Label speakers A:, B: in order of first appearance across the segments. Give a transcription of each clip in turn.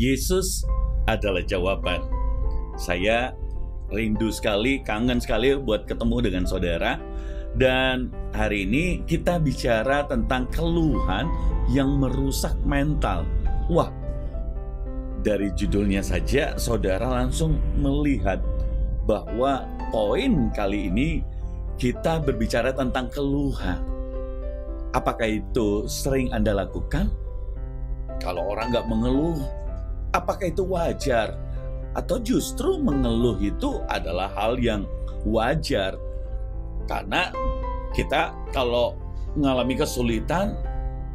A: Yesus adalah jawaban. Saya rindu sekali, kangen sekali buat ketemu dengan saudara. Dan hari ini kita bicara tentang keluhan yang merusak mental. Wah, dari judulnya saja saudara langsung melihat bahwa poin kali ini kita berbicara tentang keluhan. Apakah itu sering Anda lakukan? Kalau orang nggak mengeluh, apakah itu wajar? Atau justru mengeluh itu adalah hal yang wajar? Karena kita kalau mengalami kesulitan,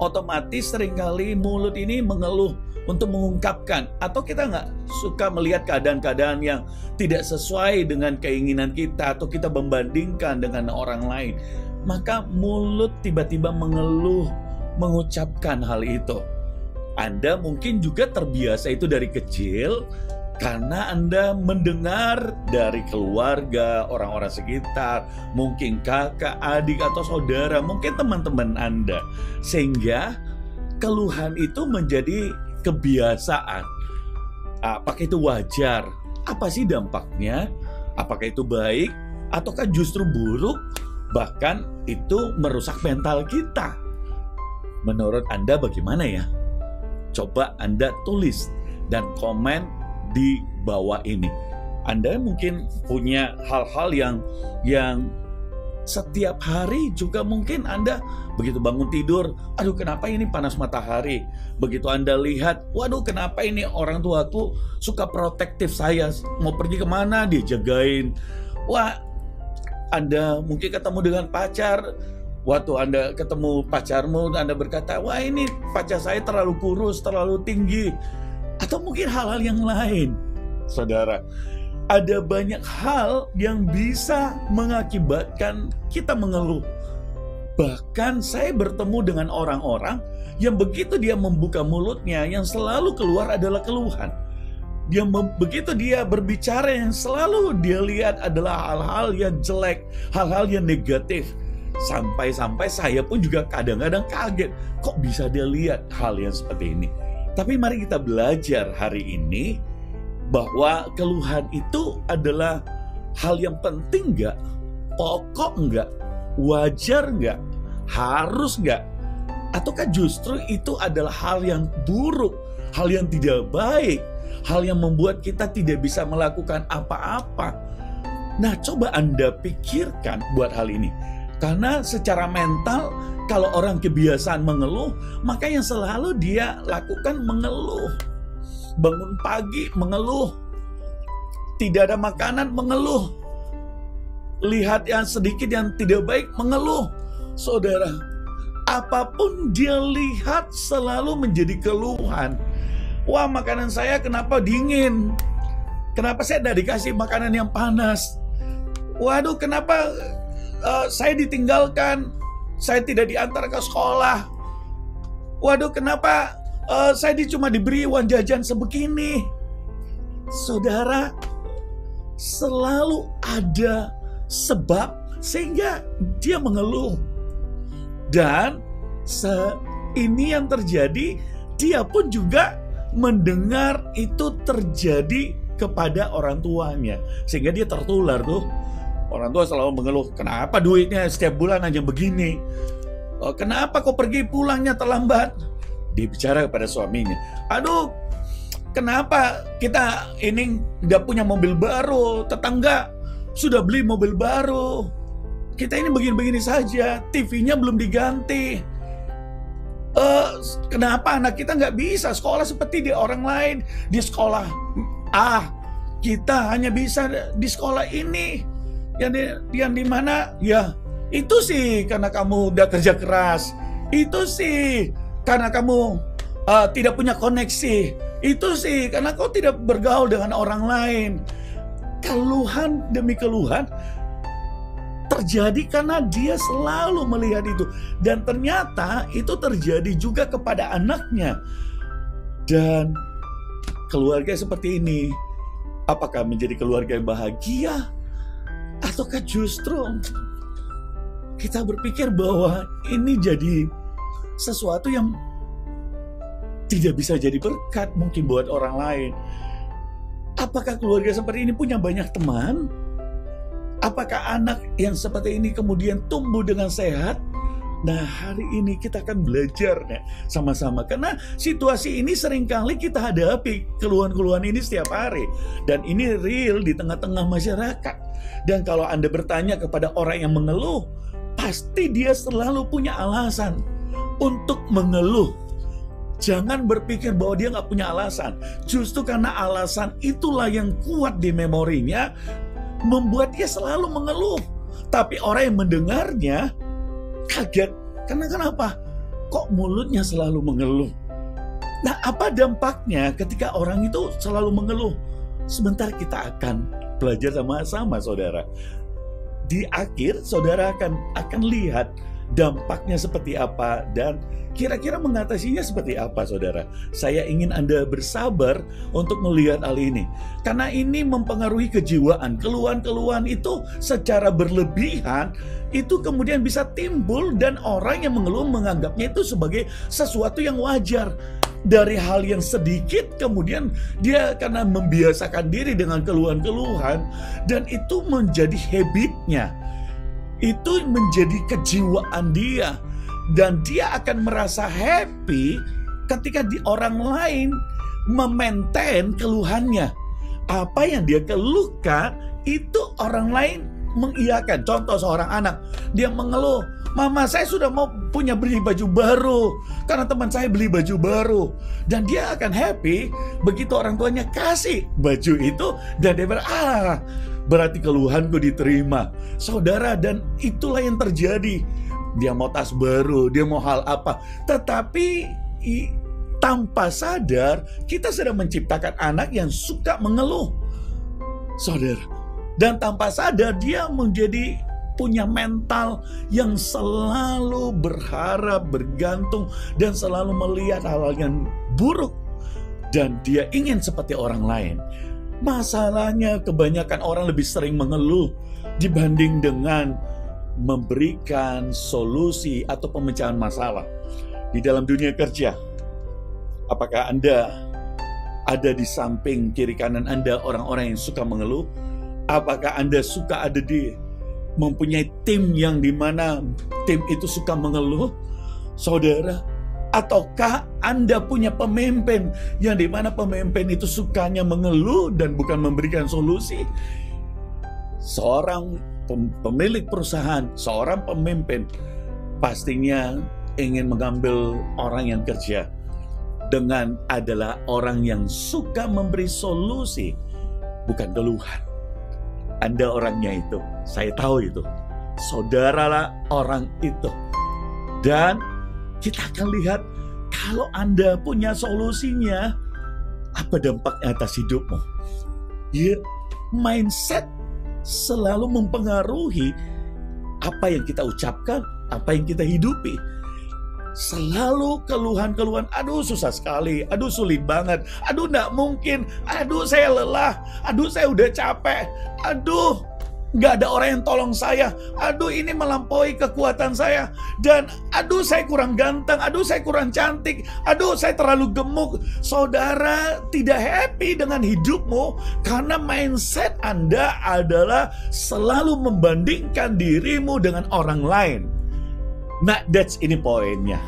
A: otomatis seringkali mulut ini mengeluh untuk mengungkapkan. Atau kita nggak suka melihat keadaan-keadaan yang tidak sesuai dengan keinginan kita, atau kita membandingkan dengan orang lain. Maka mulut tiba-tiba mengeluh, mengucapkan hal itu. Anda mungkin juga terbiasa itu dari kecil, karena Anda mendengar dari keluarga, orang-orang sekitar, mungkin kakak, adik, atau saudara, mungkin teman-teman Anda. Sehingga keluhan itu menjadi kebiasaan. Apakah itu wajar? Apa sih dampaknya? Apakah itu baik? Ataukah justru buruk? Bahkan itu merusak mental kita. Menurut Anda bagaimana ya? Coba Anda tulis dan komen di bawah ini. Anda mungkin punya hal-hal yang setiap hari juga mungkin Anda begitu bangun tidur, aduh kenapa ini panas matahari. Begitu Anda lihat, waduh kenapa ini orang tuaku suka protektif saya, mau pergi kemana dia jagain. Wah, Anda mungkin ketemu dengan pacar, waktu Anda ketemu pacarmu, Anda berkata, wah ini pacar saya terlalu kurus, terlalu tinggi. Atau mungkin hal-hal yang lain. Saudara, ada banyak hal yang bisa mengakibatkan kita mengeluh. Bahkan saya bertemu dengan orang-orang yang begitu dia membuka mulutnya, yang selalu keluar adalah keluhan. Begitu dia berbicara, yang selalu dia lihat adalah hal-hal yang jelek, hal-hal yang negatif. Sampai-sampai saya pun juga kadang-kadang kaget, kok bisa dia lihat hal yang seperti ini. Tapi mari kita belajar hari ini bahwa keluhan itu adalah hal yang penting nggak? Pokok nggak? Wajar nggak? Harus nggak? Ataukah justru itu adalah hal yang buruk, hal yang tidak baik, hal yang membuat kita tidak bisa melakukan apa-apa? Nah, coba Anda pikirkan buat hal ini. Karena secara mental, kalau orang kebiasaan mengeluh, maka yang selalu dia lakukan mengeluh. Bangun pagi mengeluh. Tidak ada makanan mengeluh. Lihat yang sedikit yang tidak baik mengeluh. Saudara, apapun dia lihat selalu menjadi keluhan. Wah, makanan saya kenapa dingin? Kenapa saya tidak dikasih makanan yang panas? Waduh, kenapa saya ditinggalkan? Saya tidak diantar ke sekolah. Waduh, kenapa saya cuma diberi uang jajan sebegini? Saudara, selalu ada sebab sehingga dia mengeluh. Dan ini yang terjadi, dia pun juga mendengar itu terjadi kepada orang tuanya. Sehingga dia tertular tuh. Orang tua selalu mengeluh, kenapa duitnya setiap bulan aja begini? Kenapa kok pergi pulangnya terlambat? Dia bicara kepada suaminya, aduh kenapa kita ini nggak punya mobil baru? Tetangga sudah beli mobil baru. Kita ini begini-begini saja, TV-nya belum diganti. Kenapa anak kita nggak bisa sekolah seperti di orang lain? Di sekolah kita hanya bisa di sekolah ini. Yang di mana ya itu sih karena kamu udah kerja keras, itu sih karena kamu tidak punya koneksi, itu sih karena kau tidak bergaul dengan orang lain. Keluhan demi keluhan terjadi karena dia selalu melihat itu, dan ternyata itu terjadi juga kepada anaknya. Dan keluarga seperti ini, apakah menjadi keluarga yang bahagia? Ataukah justru kita berpikir bahwa ini jadi sesuatu yang tidak bisa jadi berkat mungkin buat orang lain. Apakah keluarga seperti ini punya banyak teman? Apakah anak yang seperti ini kemudian tumbuh dengan sehat? Nah, hari ini kita akan belajar sama-sama. Karena situasi ini seringkali kita hadapi, keluhan-keluhan ini setiap hari. Dan ini real di tengah-tengah masyarakat. Dan kalau Anda bertanya kepada orang yang mengeluh, pasti dia selalu punya alasan untuk mengeluh. Jangan berpikir bahwa dia nggak punya alasan. Justru karena alasan itulah yang kuat di memorinya, membuat dia selalu mengeluh. Tapi orang yang mendengarnya kaget. Karena kenapa? Kok mulutnya selalu mengeluh? Nah, apa dampaknya ketika orang itu selalu mengeluh? Sebentar kita akan belajar sama-sama, saudara. Di akhir, saudara akan lihat dampaknya seperti apa dan kira-kira mengatasinya seperti apa, saudara. Saya ingin Anda bersabar untuk melihat hal ini. Karena ini mempengaruhi kejiwaan. Keluhan-keluhan itu secara berlebihan, itu kemudian bisa timbul dan orang yang mengeluh menganggapnya itu sebagai sesuatu yang wajar. Dari hal yang sedikit, kemudian dia karena membiasakan diri dengan keluhan-keluhan, dan itu menjadi habitnya. Itu menjadi kejiwaan dia. Dan dia akan merasa happy ketika orang lain memaintain keluhannya. Apa yang dia keluhkan, itu orang lain mengiyakan. Contoh seorang anak, dia mengeluh, "Mama, saya sudah mau beli baju baru karena teman saya beli baju baru." Dan dia akan happy begitu orang tuanya kasih baju itu, dan dia berarti keluhanku diterima. Saudara, dan itulah yang terjadi. Dia mau tas baru, dia mau hal apa. Tetapi tanpa sadar kita sedang menciptakan anak yang suka mengeluh, saudara. Dan tanpa sadar dia menjadi punya mental yang selalu berharap, bergantung, dan selalu melihat hal-hal yang buruk. Dan dia ingin seperti orang lain. Masalahnya kebanyakan orang lebih sering mengeluh dibanding dengan memberikan solusi atau pemecahan masalah. Di dalam dunia kerja, apakah Anda ada di samping kiri kanan Anda orang-orang yang suka mengeluh? Apakah Anda suka ada mempunyai tim yang dimana tim itu suka mengeluh, saudara? Ataukah Anda punya pemimpin yang dimana pemimpin itu sukanya mengeluh dan bukan memberikan solusi? Seorang pemilik perusahaan, seorang pemimpin pastinya ingin mengambil orang yang kerja dengan adalah orang yang suka memberi solusi, bukan keluhan. Anda orangnya itu, saya tahu itu. Saudaralah orang itu. Dan kita akan lihat kalau Anda punya solusinya, apa dampaknya atas hidupmu. Ya, mindset selalu mempengaruhi apa yang kita ucapkan, apa yang kita hidupi. Selalu keluhan-keluhan, aduh susah sekali, aduh sulit banget, aduh gak mungkin, aduh saya lelah, aduh saya udah capek, aduh gak ada orang yang tolong saya, aduh ini melampaui kekuatan saya, dan aduh saya kurang ganteng, aduh saya kurang cantik, aduh saya terlalu gemuk. Saudara tidak happy dengan hidupmu karena mindset Anda adalah selalu membandingkan dirimu dengan orang lain. Nah, ini poinnya.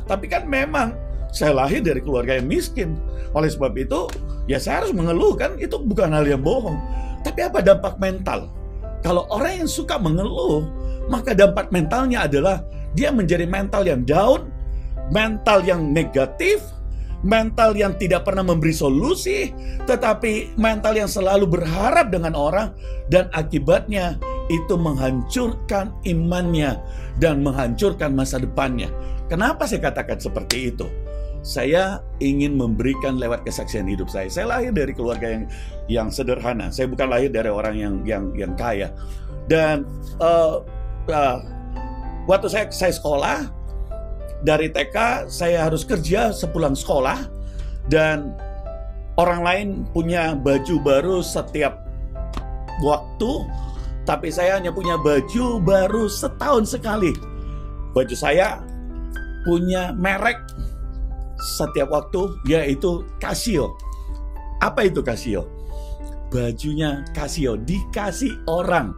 A: Tapi kan memang saya lahir dari keluarga yang miskin. Oleh sebab itu, ya saya harus mengeluh, kan itu bukan hal yang bohong. Tapi apa dampak mental? Kalau orang yang suka mengeluh, maka dampak mentalnya adalah dia menjadi mental yang down, mental yang negatif, mental yang tidak pernah memberi solusi, tetapi mental yang selalu berharap dengan orang, dan akibatnya itu menghancurkan imannya dan menghancurkan masa depannya. Kenapa saya katakan seperti itu? Saya ingin memberikan lewat kesaksian hidup saya. Saya lahir dari keluarga yang sederhana. Saya bukan lahir dari orang yang kaya. Dan waktu saya sekolah, dari TK saya harus kerja sepulang sekolah, dan orang lain punya baju baru setiap waktu, tapi saya hanya punya baju baru setahun sekali. Baju saya punya merek setiap waktu, yaitu Casio. Apa itu Casio? Bajunya Casio dikasih orang.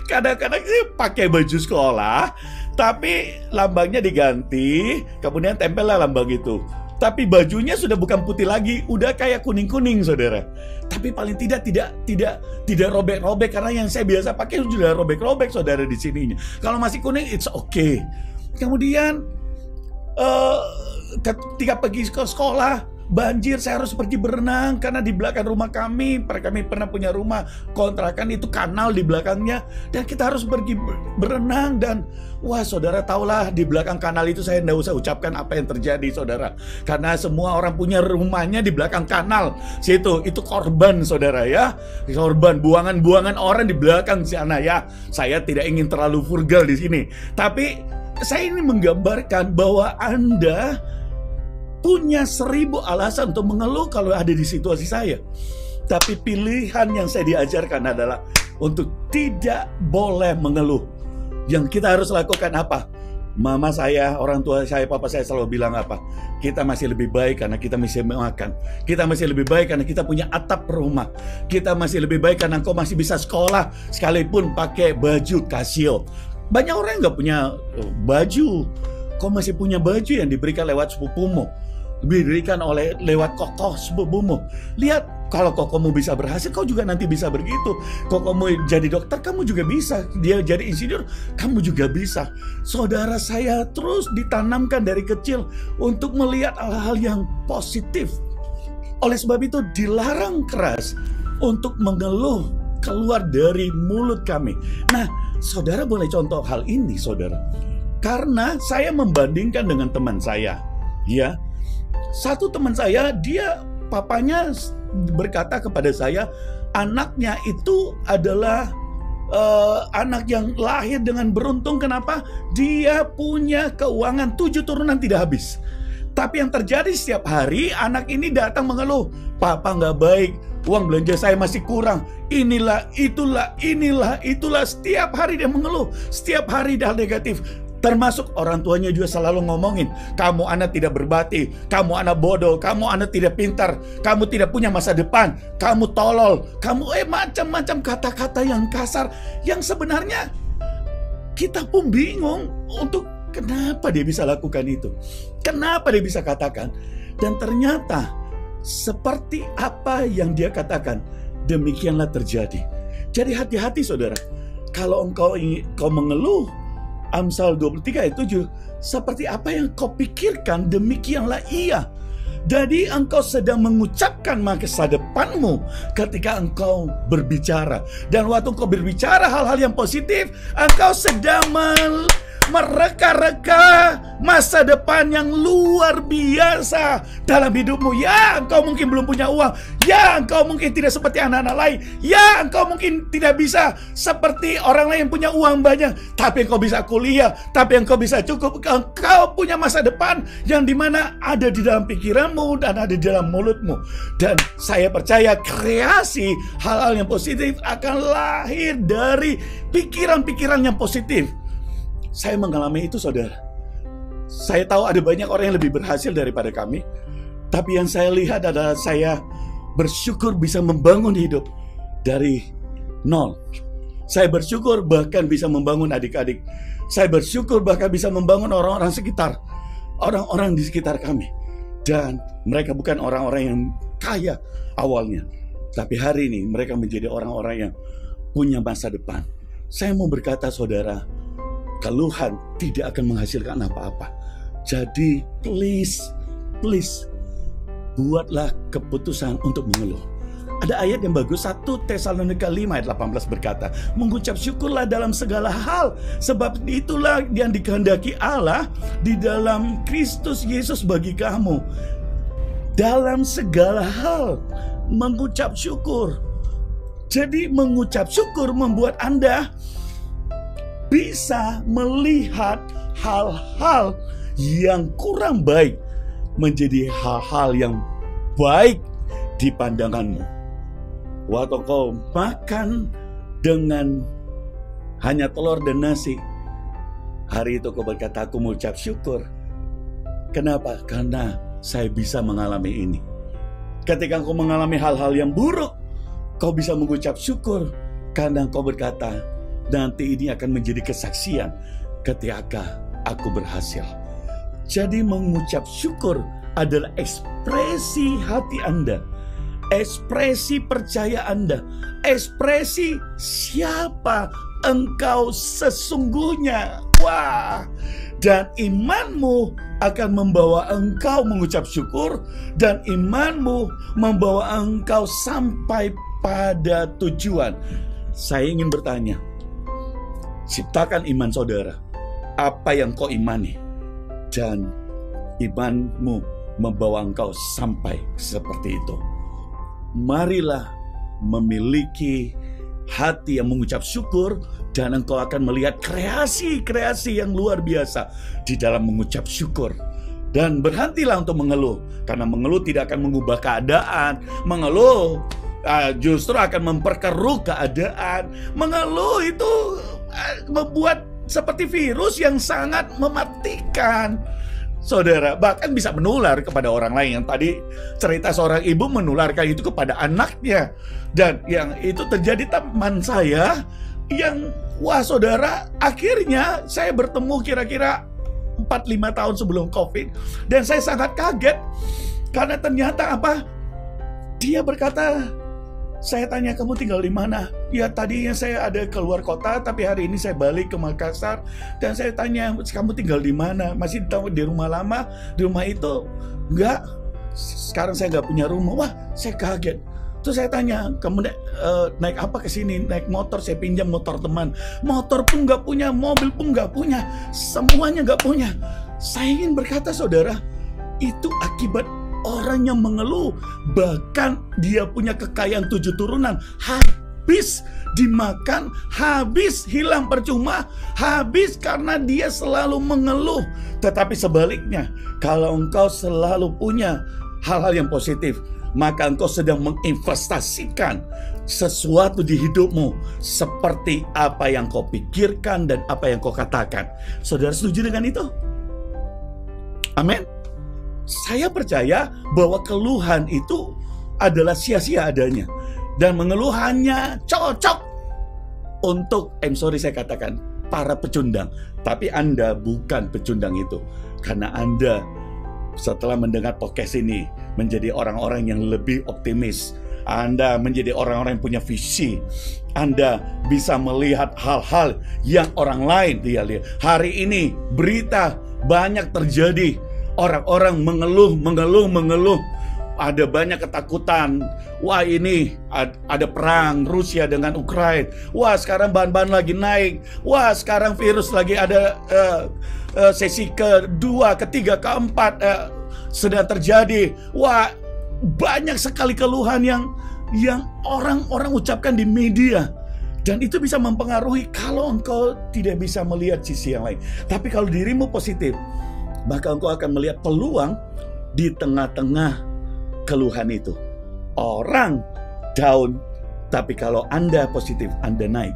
A: Kadang-kadang pakai baju sekolah, tapi lambangnya diganti, kemudian tempellah lambang itu. Tapi bajunya sudah bukan putih lagi, udah kayak kuning-kuning, saudara. Tapi paling tidak robek-robek, karena yang saya biasa pakai sudah robek-robek, saudara, di sininya. Kalau masih kuning, it's okay. Kemudian ketika pergi ke sekolah, banjir, saya harus pergi berenang karena di belakang rumah kami pernah punya rumah kontrakan, itu kanal di belakangnya, dan kita harus pergi berenang. Dan wah, saudara tahulah, di belakang kanal itu saya tidak usah ucapkan apa yang terjadi, saudara, karena semua orang punya rumahnya di belakang kanal situ. Itu korban, saudara, ya, korban buangan orang di belakang sana, ya. Saya tidak ingin terlalu vulgar di sini, tapi saya ini menggambarkan bahwa Anda punya 1000 alasan untuk mengeluh kalau ada di situasi saya. Tapi pilihan yang saya diajarkan adalah untuk tidak boleh mengeluh. Yang kita harus lakukan apa? Mama saya, orang tua saya, papa saya selalu bilang apa? Kita masih lebih baik karena kita masih makan. Kita masih lebih baik karena kita punya atap rumah. Kita masih lebih baik karena engkau masih bisa sekolah sekalipun pakai baju Casio. Banyak orang yang nggak punya baju. Kau masih punya baju yang diberikan lewat sepupumu, diberikan lewat kokoh sepupumu. Lihat, kalau kokohmu bisa berhasil, kau juga nanti bisa begitu. Kokohmu jadi dokter, kamu juga bisa. Dia jadi insinyur, kamu juga bisa. Saudara, saya terus ditanamkan dari kecil untuk melihat hal-hal yang positif. Oleh sebab itu dilarang keras untuk mengeluh keluar dari mulut kami. Nah, saudara boleh contoh hal ini, saudara. Karena saya membandingkan dengan teman saya, ya. Satu teman saya, dia papanya berkata kepada saya, anaknya itu adalah anak yang lahir dengan beruntung. Kenapa? Dia punya keuangan 7 turunan tidak habis. Tapi yang terjadi setiap hari, anak ini datang mengeluh, papa nggak baik, uang belanja saya masih kurang, inilah, itulah, inilah, itulah. Setiap hari dia mengeluh, setiap hari dia negatif. Termasuk orang tuanya juga selalu ngomongin, kamu anak tidak berbakti, kamu anak bodoh, kamu anak tidak pintar, kamu tidak punya masa depan, kamu tolol, kamu macam-macam kata-kata yang kasar, yang sebenarnya kita pun bingung untuk kenapa dia bisa lakukan itu, kenapa dia bisa katakan. Dan ternyata seperti apa yang dia katakan, demikianlah terjadi. Jadi hati-hati, saudara. Kalau engkau mengeluh, Amsal 23 ayat 7, seperti apa yang kau pikirkan, demikianlah ia. Jadi engkau sedang mengucapkan masa depanmu ketika engkau berbicara. Dan waktu engkau berbicara hal-hal yang positif, engkau sedang mereka-reka masa depan yang luar biasa dalam hidupmu. Ya, engkau mungkin belum punya uang. Ya, engkau mungkin tidak seperti anak-anak lain. Ya, engkau mungkin tidak bisa seperti orang lain yang punya uang banyak. Tapi engkau bisa kuliah. Tapi engkau bisa cukup. Engkau punya masa depan yang dimana ada di dalam pikiranmu dan ada di dalam mulutmu. Dan saya percaya kreasi hal-hal yang positif akan lahir dari pikiran-pikiran yang positif. Saya mengalami itu, saudara. Saya tahu ada banyak orang yang lebih berhasil daripada kami. Tapi yang saya lihat adalah saya bersyukur bisa membangun hidup dari nol. Saya bersyukur bahkan bisa membangun adik-adik. Saya bersyukur bahkan bisa membangun orang-orang sekitar. Orang-orang di sekitar kami. Dan mereka bukan orang-orang yang kaya awalnya. Tapi hari ini mereka menjadi orang-orang yang punya masa depan. Saya mau berkata, saudara, keluhan tidak akan menghasilkan apa-apa. Jadi please, buatlah keputusan untuk mengeluh. Ada ayat yang bagus, 1 Tesalonika 5 ayat 18 berkata, mengucap syukurlah dalam segala hal, sebab itulah yang dikehendaki Allah di dalam Kristus Yesus bagi kamu. Dalam segala hal mengucap syukur. Jadi mengucap syukur membuat Anda bisa melihat hal-hal yang kurang baik menjadi hal-hal yang baik di pandanganmu. Waktu kau makan dengan hanya telur dan nasi, hari itu kau berkata, aku mengucap syukur. Kenapa? Karena saya bisa mengalami ini. Ketika engkau mengalami hal-hal yang buruk, kau bisa mengucap syukur karena engkau berkata, nanti ini akan menjadi kesaksian ketika aku berhasil. Jadi mengucap syukur adalah ekspresi hati Anda, ekspresi percaya Anda, ekspresi siapa engkau sesungguhnya. Wah, dan imanmu akan membawa engkau mengucap syukur, dan imanmu membawa engkau sampai pada tujuan. Saya ingin bertanya, ciptakan iman saudara, apa yang kau imani, dan imanmu membawa engkau sampai seperti itu. Marilah memiliki hati yang mengucap syukur, dan engkau akan melihat kreasi-kreasi yang luar biasa di dalam mengucap syukur. Dan berhentilah untuk mengeluh, karena mengeluh tidak akan mengubah keadaan. Mengeluh justru akan memperkeruh keadaan. Mengeluh itu membuat seperti virus yang sangat mematikan. Saudara, bahkan bisa menular kepada orang lain. Yang tadi cerita seorang ibu menularkan itu kepada anaknya. Dan yang itu terjadi teman saya yang, wah saudara, akhirnya saya bertemu kira-kira 4-5 tahun sebelum COVID. Dan saya sangat kaget karena ternyata apa? Dia berkata, saya tanya, kamu tinggal di mana? Ya, tadinya saya ada keluar kota, tapi hari ini saya balik ke Makassar. Dan saya tanya, kamu tinggal di mana? Masih di rumah lama? Di rumah itu? Enggak. Sekarang saya nggak punya rumah. Wah, saya kaget. Terus saya tanya, kamu naik apa ke sini? Naik motor, saya pinjam motor teman. Motor pun nggak punya, mobil pun nggak punya. Semuanya nggak punya. Saya ingin berkata, saudara, itu akibat orang yang mengeluh. Bahkan dia punya kekayaan 7 turunan, habis dimakan, habis hilang percuma, habis karena dia selalu mengeluh. Tetapi sebaliknya, kalau engkau selalu punya hal-hal yang positif, maka engkau sedang menginvestasikan sesuatu di hidupmu seperti apa yang kau pikirkan dan apa yang kau katakan. Saudara setuju dengan itu? Amin. Saya percaya bahwa keluhan itu adalah sia-sia adanya. Dan mengeluh hanya cocok untuk, saya katakan, para pecundang. Tapi Anda bukan pecundang itu. Karena Anda setelah mendengar podcast ini menjadi orang-orang yang lebih optimis. Anda menjadi orang-orang yang punya visi. Anda bisa melihat hal-hal yang orang lain tidak lihat. Hari ini berita banyak terjadi. Orang-orang mengeluh. Ada banyak ketakutan. Wah, ini ada perang Rusia dengan Ukraina. Wah, sekarang bahan-bahan lagi naik. Wah, sekarang virus lagi ada sesi kedua, ketiga, keempat sedang terjadi. Wah, banyak sekali keluhan yang orang-orang ucapkan di media. Dan itu bisa mempengaruhi kalau engkau tidak bisa melihat sisi yang lain. Tapi kalau dirimu positif, maka engkau akan melihat peluang di tengah-tengah keluhan itu. Orang down, tapi kalau Anda positif, Anda naik.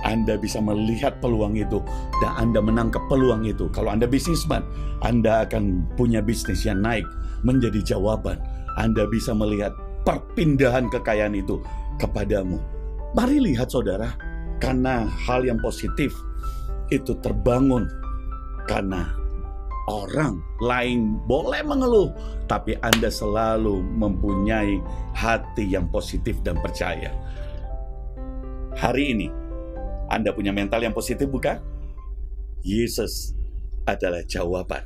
A: Anda bisa melihat peluang itu dan Anda menangkap peluang itu. Kalau Anda bisnisman, Anda akan punya bisnis yang naik menjadi jawaban. Anda bisa melihat perpindahan kekayaan itu kepadamu. Mari lihat saudara, karena hal yang positif itu terbangun karena orang lain boleh mengeluh, tapi Anda selalu mempunyai hati yang positif dan percaya. Hari ini, Anda punya mental yang positif bukan? Yesus adalah jawaban.